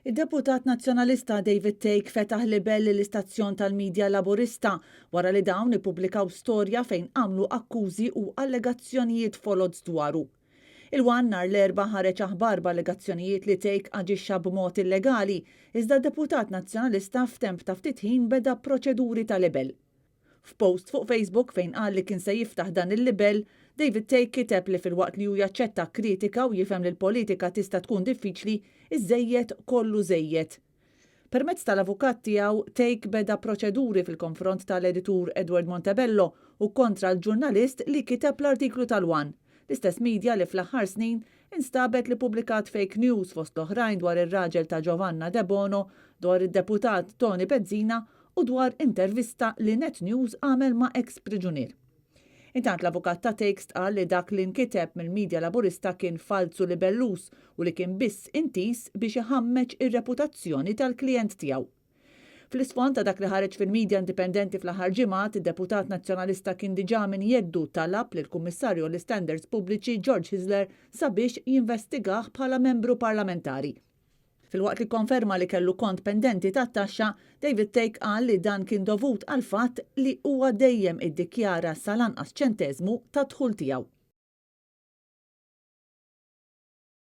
Id-deputat nazzjonalista David Take fetaħ libel l-istazzjon tal-Midja Laburista wara li dawn ippubblikaw storja fejn għamlu akkużi u allegazzjonijiet folots dwaru. Il-wan nhar l-erba' ħareġ aħbar b'allegazzjonijiet li Take aġixxa b'mod illegali, iżda d-deputat nazzjonalista f'temp ta' ftit ħin beda proċeduri ta' libel. F'post fuq Facebook fejn qal li kien se jiftaħ dan il-libel, David Take kiteb li filwaqt li hu jaċċetta kritika u jifhem li l-politika tista' tkun diffiċli, iż-żejjed kollu żejjed. Permezz tal-avukat tiegħu Take beda proċeduri fil-konfront tal-editur Edward Montebello u kontra l-ġurnalist li kiteb l-artiklu tal-One, l-istess midja li fl-aħħar snin instabet li pubblikat fake news fost l-oħrajn dwar ir-raġel ta' Giovanna De Bono, dwar id-deputat Tony Pezzina u dwar intervista li Net News għamel ma' ex-priġunier. Intant l-avukat ta' Take qal li dak li nkiteb mill-Midja Laburista kien falsu libellus u li kien biss intis biex iħammeġ ir-reputazzjoni tal-klijent tiegħu. Fl-isfond ta' dak li ħareġ fil-Midja Indipendenti fl-aħħar ġimgħat, id-deputat nazzjonalista kien diġà min jeddu talab lill-Kummissarju l-Standards Pubbliċi George Hisler sabiex jinvestigah bħala membru parlamentari. Filwaqt li konferma li kellu kont pendenti tat-taxxa, David Take qal li dan kien dovut għal fatt li huwa dejjem iddikjara sal-anqas ċenteżmu ta' dħul tiegħu.